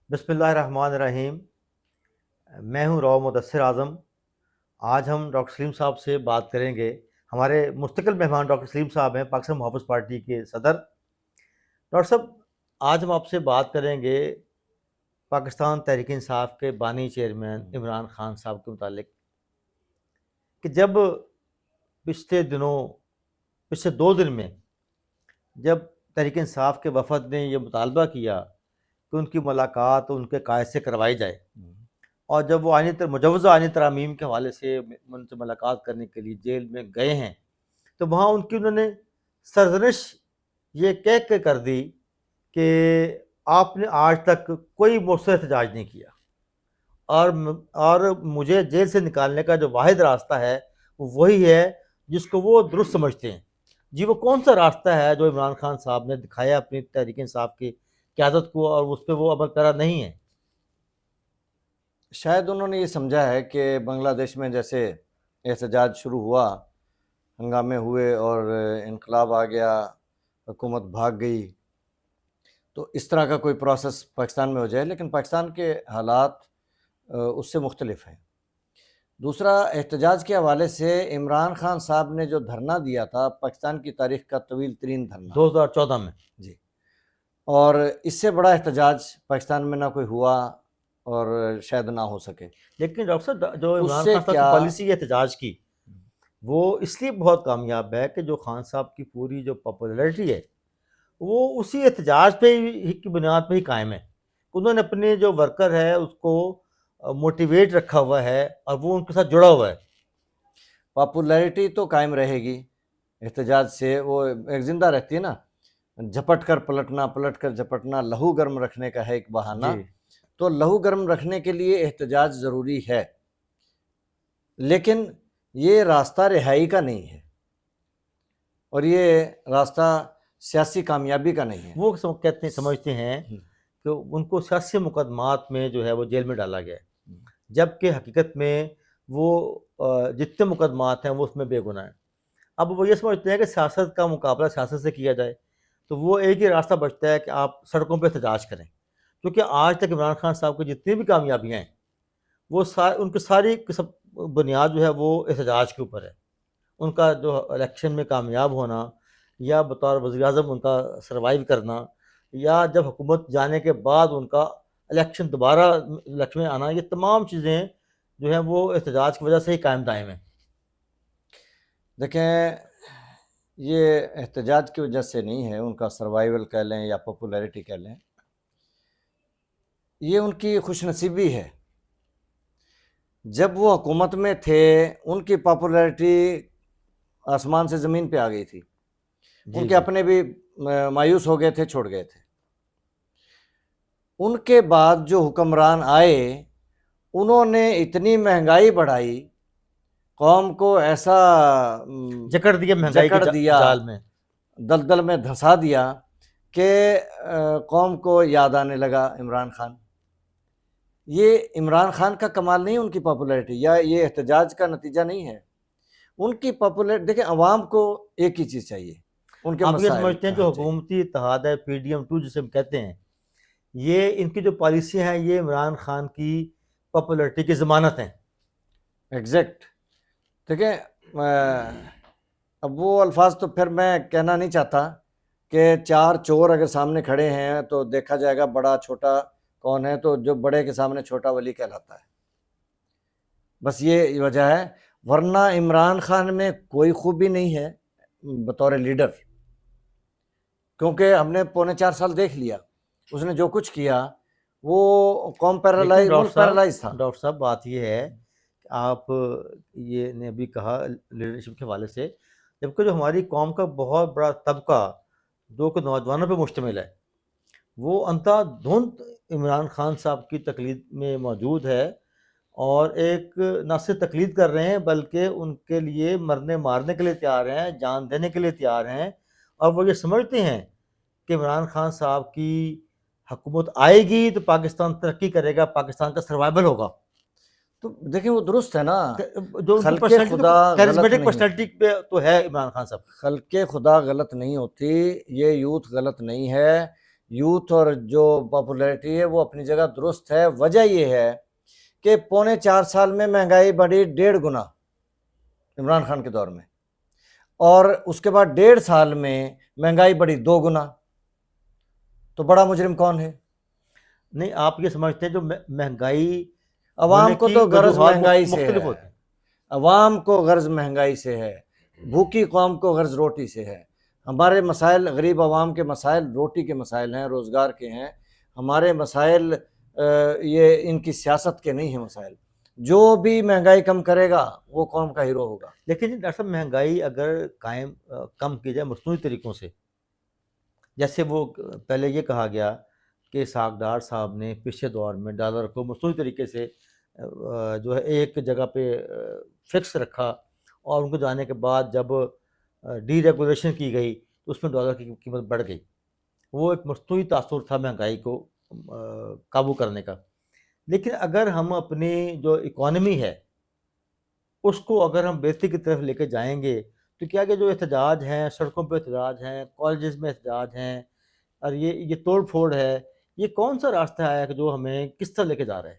بسم اللہ الرحمن الرحیم۔ میں ہوں راؤ مدثر اعظم۔ آج ہم ڈاکٹر سلیم صاحب سے بات کریں گے۔ ہمارے مستقل مہمان ڈاکٹر سلیم صاحب ہیں، پاکستان محافظ پارٹی کے صدر۔ ڈاکٹر صاحب، آج ہم آپ سے بات کریں گے پاکستان تحریک انصاف کے بانی چیئرمین عمران خان صاحب کے متعلق کہ جب پچھلے 2 دن میں جب تحریک انصاف کے وفد نے یہ مطالبہ کیا کہ ان کی ملاقات ان کے قائد سے کروائی جائے، اور جب وہ مجوزہ آئینی ترامیم کے حوالے سے ان سے ملاقات کرنے کے لیے جیل میں گئے ہیں، تو وہاں انہوں نے سرزنش یہ کہہ کے کر دی کہ آپ نے آج تک کوئی مؤثر احتجاج نہیں کیا، اور مجھے جیل سے نکالنے کا جو واحد راستہ ہے وہ وہی ہے جس کو وہ درست سمجھتے ہیں۔ جی، وہ کون سا راستہ ہے جو عمران خان صاحب نے دکھایا اپنی تحریک انصاف کی قیادت کو، اور اس پہ وہ عمل کرا نہیں ہے؟ شاید انہوں نے یہ سمجھا ہے کہ بنگلہ دیش میں جیسے احتجاج شروع ہوا، ہنگامے ہوئے اور انقلاب آ گیا، حکومت بھاگ گئی، تو اس طرح کا کوئی پروسیس پاکستان میں ہو جائے، لیکن پاکستان کے حالات اس سے مختلف ہیں۔ دوسرا، احتجاج کے حوالے سے عمران خان صاحب نے جو دھرنا دیا تھا، پاکستان کی تاریخ کا طویل ترین دھرنا 2014 میں، جی، اور اس سے بڑا احتجاج پاکستان میں نہ کوئی ہوا اور شاید نہ ہو سکے۔ لیکن ڈاکٹر صاحب، جو اس عمران سے خان صاحب کی کیا پالیسی ہے احتجاج کی، وہ اس لیے بہت کامیاب ہے کہ جو خان صاحب کی پوری جو پاپولیرٹی ہے وہ اسی احتجاج پہ ہی کی بنیاد پہ ہی قائم ہے۔ انہوں نے اپنے جو ورکر ہے اس کو موٹیویٹ رکھا ہوا ہے اور وہ ان کے ساتھ جڑا ہوا ہے۔ پاپولیرٹی تو قائم رہے گی احتجاج سے، وہ ایک زندہ رہتی ہے نا، جھپٹ کر پلٹنا، پلٹ کر جھپٹنا لہو گرم رکھنے کا ہے ایک بہانہ۔ جی، تو لہو گرم رکھنے کے لیے احتجاج ضروری ہے، لیکن یہ راستہ رہائی کا نہیں ہے، اور یہ راستہ سیاسی کامیابی کا نہیں ہے۔ وہ سمجھتے ہیں کہ ان کو سیاسی مقدمات میں جو ہے وہ جیل میں ڈالا گیا ہے، جبکہ حقیقت میں وہ جتنے مقدمات ہیں وہ اس میں بے گناہ ہیں۔ اب وہ یہ سمجھتے ہیں کہ سیاست کا مقابلہ سیاست سے کیا جائے، تو وہ ایک ہی راستہ بچتا ہے کہ آپ سڑکوں پہ احتجاج کریں، کیونکہ آج تک عمران خان صاحب کی جتنی بھی کامیابیاں ہیں وہ ان کی ساری بنیاد جو ہے وہ احتجاج کے اوپر ہے۔ ان کا جو الیکشن میں کامیاب ہونا، یا بطور وزیر اعظم ان کا سروائیو کرنا، یا جب حکومت جانے کے بعد ان کا دوبارہ الیکشن میں آنا، یہ تمام چیزیں جو ہیں وہ احتجاج کی وجہ سے ہی قائم دائم ہیں۔ دیکھیں، یہ احتجاج کی وجہ سے نہیں ہے، ان کا سروائیول کہہ لیں یا پاپولیرٹی کہہ لیں، یہ ان کی خوش نصیبی ہے۔ جب وہ حکومت میں تھے ان کی پاپولیرٹی آسمان سے زمین پہ آ گئی تھی، ان کے اپنے بھی مایوس ہو گئے تھے، چھوڑ گئے تھے۔ ان کے بعد جو حکمران آئے انہوں نے اتنی مہنگائی بڑھائی، قوم کو ایسا جکڑ دیا مہنگائی کے جال میں، دلدل میں دھسا دیا کہ قوم کو یاد آنے لگا عمران خان۔ یہ عمران خان کا کمال نہیں، ان کی پاپولیرٹی، یا یہ احتجاج کا نتیجہ نہیں ہے۔ ان کی پاپولیرٹی، دیکھیں، عوام کو ایک ہی چیز چاہیے، ان کے آپ یہ مسائل سمجھتے ہیں جو حکومتی اتحاد ہے PDM-2 جسے ہم کہتے ہیں، یہ ان کی جو پالیسی ہیں یہ عمران خان کی پاپولیرٹی کی ضمانت ہیں؟ ایگزیکٹ۔ دیکھیں، اب وہ الفاظ تو پھر میں کہنا نہیں چاہتا کہ 4 چور اگر سامنے کھڑے ہیں تو دیکھا جائے گا بڑا چھوٹا کون ہے، تو جو بڑے کے سامنے چھوٹا ولی کہلاتا ہے، بس یہ وجہ ہے۔ ورنہ عمران خان میں کوئی خوبی نہیں ہے بطور لیڈر، کیونکہ ہم نے 4.25 سال دیکھ لیا اس نے جو کچھ کیا، وہ قوم ملک پیرالائز تھا۔ ڈاکٹر صاحب، بات یہ ہے کہ آپ یہ نے ابھی کہا لیڈرشپ کے حوالے سے، جبکہ جو ہماری قوم کا بہت بڑا طبقہ جو کہ نوجوانوں پہ مشتمل ہے، وہ انتھا دھند عمران خان صاحب کی تقلید میں موجود ہے، اور ایک نہ صرف تقلید کر رہے ہیں بلکہ ان کے لیے مرنے مارنے کے لیے تیار ہیں، جان دینے کے لیے تیار ہیں، اور وہ یہ سمجھتے ہیں کہ عمران خان صاحب کی حکومت آئے گی تو پاکستان ترقی کرے گا، پاکستان کا سروائیول ہوگا۔ تو دیکھیں، وہ درست ہے نا، جو خلق خدا کیرزمیٹک پرسنالٹی پہ تو ہے عمران خان صاحب۔ خلق خدا غلط نہیں ہوتی، یہ یوتھ غلط نہیں ہے، یوتھ اور جو پاپولیرٹی ہے وہ اپنی جگہ درست ہے. وجہ یہ ہے کہ 3.25 سال میں مہنگائی بڑھی 1.5 گنا عمران خان کے دور میں, اور اس کے بعد 1.5 سال میں مہنگائی بڑھی 2 گنا. تو بڑا مجرم کون ہے؟ نہیں, آپ یہ سمجھتے ہیں جو مہنگائی عوام کو تو غرض مہنگائی سے مختلف ہے, ہوتے ہیں. عوام کو غرض مہنگائی سے ہے, بھوکی قوم کو غرض روٹی سے ہے. ہمارے مسائل غریب عوام کے مسائل روٹی کے مسائل ہیں, روزگار کے ہیں. ہمارے مسائل یہ ان کی سیاست کے نہیں ہیں مسائل. جو بھی مہنگائی کم کرے گا وہ قوم کا ہیرو ہوگا. لیکن ڈاکٹر صاحب مہنگائی اگر کم کی جائے مصنوعی طریقوں سے, جیسے وہ پہلے یہ کہا گیا کہ ساکھدار صاحب نے پچھلے دور میں ڈالر کو مصنوعی طریقے سے جو ہے ایک جگہ پہ فکس رکھا, اور ان کو جانے کے بعد جب ڈی ریگولیشن کی گئی تو اس میں ڈالر کی قیمت بڑھ گئی. وہ ایک مصنوعی تاثر تھا مہنگائی کو قابو کرنے کا. لیکن اگر ہم اپنی جو اکانومی ہے اس کو اگر ہم بہتری کی طرف لے کے جائیں گے تو کیا کہ جو احتجاج ہیں, سڑکوں پہ احتجاج ہیں, کالجز میں احتجاج ہیں, اور یہ توڑ پھوڑ ہے, یہ کون سا راستہ ہے کہ جو ہمیں کس طرح لے کے جا رہا ہے؟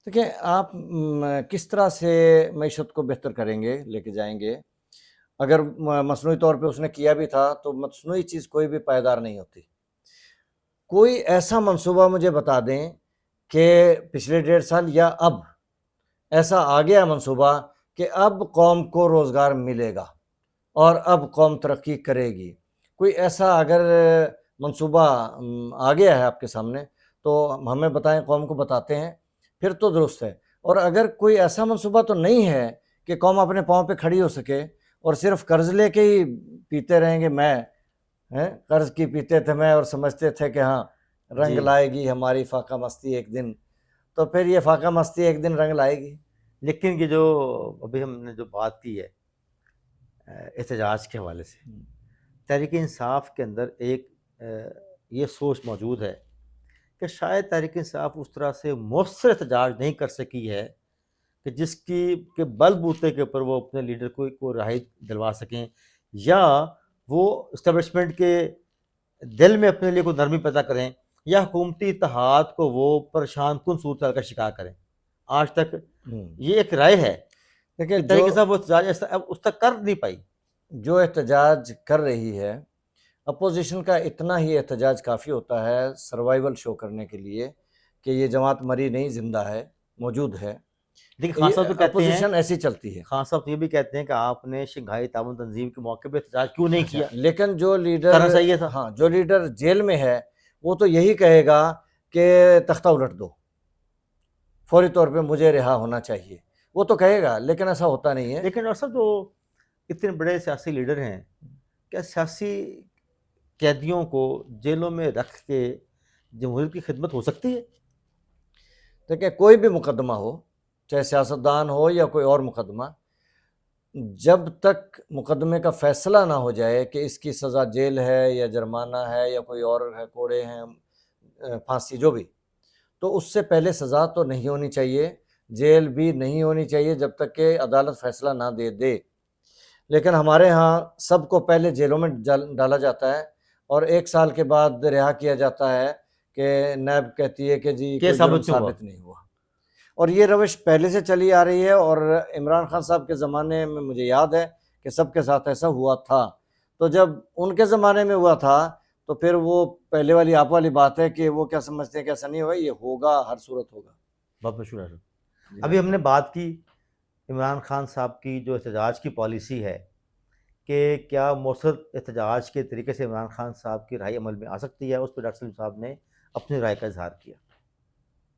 دیکھیں آپ کس طرح سے معیشت کو بہتر کریں گے, لے کے جائیں گے. اگر مصنوعی طور پہ اس نے کیا بھی تھا تو مصنوعی چیز کوئی بھی پائیدار نہیں ہوتی. کوئی ایسا منصوبہ مجھے بتا دیں کہ پچھلے 1.5 سال یا اب ایسا آ گیا منصوبہ کہ اب قوم کو روزگار ملے گا اور اب قوم ترقی کرے گی. کوئی ایسا اگر منصوبہ آ گیا ہے آپ کے سامنے تو ہمیں بتائیں, قوم کو بتاتے ہیں, پھر تو درست ہے. اور اگر کوئی ایسا منصوبہ تو نہیں ہے کہ قوم اپنے پاؤں پہ کھڑی ہو سکے اور صرف قرض لے کے ہی پیتے رہیں گے, میں قرض کی پیتے تھے میں اور سمجھتے تھے کہ ہاں رنگ لائے گی ہماری فاقہ مستی ایک دن, تو پھر یہ فاقہ مستی ایک دن رنگ لائے گی. لیکن یہ جو ابھی ہم نے جو بات کی ہے احتجاج کے حوالے سے, تحریک انصاف کے اندر ایک یہ سوچ موجود ہے کہ شاید تحریک انصاف اس طرح سے مؤثر احتجاج نہیں کر سکی ہے کہ جس کی کے بل بوتے کے اوپر وہ اپنے لیڈر کو رہائی دلوا سکیں, یا وہ اسٹیبلشمنٹ کے دل میں اپنے لیے کوئی نرمی پیدا کریں, یا حکومتی اتحاد کو وہ پریشان کن صورتحال کا شکار کریں. آج تک یہ ایک رائے ہے کہ تحریک انصاف وہ احتجاج اس تک کر نہیں پائی. جو احتجاج کر رہی ہے اپوزیشن کا اتنا ہی احتجاج کافی ہوتا ہے سروائیول شو کرنے کے لیے کہ یہ جماعت مری نہیں, زندہ ہے, موجود ہے. دیکھیں خان صاحب تو کہتے ہیں, اپوزیشن ایسی چلتی ہے. خان صاحب تو یہ بھی کہتے ہیں کہ آپ نے شنگھائی تعاون تنظیم کے موقع پہ احتجاج کیوں نہیں کیا, لیکن جو لیڈر کرنا چاہیے تھا. ہاں, جو لیڈر جیل میں ہے وہ تو یہی کہے گا کہ تختہ الٹ دو, فوری طور پہ مجھے رہا ہونا چاہیے, وہ تو کہے گا, لیکن ایسا ہوتا نہیں ہے. لیکن ڈاکٹر صاحب جو اتنے بڑے سیاسی لیڈر ہیں, کیا سیاسی قیدیوں کو جیلوں میں رکھ کے جمہوریت کی خدمت ہو سکتی ہے؟ دیکھیں کوئی بھی مقدمہ ہو, چاہے سیاستدان ہو یا کوئی اور مقدمہ, جب تک مقدمے کا فیصلہ نہ ہو جائے کہ اس کی سزا جیل ہے یا جرمانہ ہے یا کوئی اور ہے, کوڑے ہیں, پھانسی, جو بھی, تو اس سے پہلے سزا تو نہیں ہونی چاہیے, جیل بھی نہیں ہونی چاہیے جب تک کہ عدالت فیصلہ نہ دے دے. لیکن ہمارے ہاں سب کو پہلے جیلوں میں ڈالا جاتا ہے اور 1 سال کے بعد رہا کیا جاتا ہے کہ نیب کہتی ہے کہ جی کوئی جرم ثابت نہیں ہوا. اور یہ روش پہلے سے چلی آ رہی ہے, اور عمران خان صاحب کے زمانے میں مجھے یاد ہے کہ سب کے ساتھ ایسا ہوا تھا. تو جب ان کے زمانے میں ہوا تھا تو پھر وہ پہلے والی آپ والی بات ہے کہ وہ کیا سمجھتے ہیں کہ ایسا نہیں ہوگا, یہ ہوگا, ہر صورت ہوگا. بہت بہت شکریہ. ابھی ہم نے بات کی عمران خان صاحب کی جو احتجاج کی پالیسی ہے کہ کیا مؤثر احتجاج کے طریقے سے عمران خان صاحب کی رہائی عمل میں آ سکتی ہے, اس پہ ڈاکٹر سلیم صاحب نے اپنی رائے کا اظہار کیا.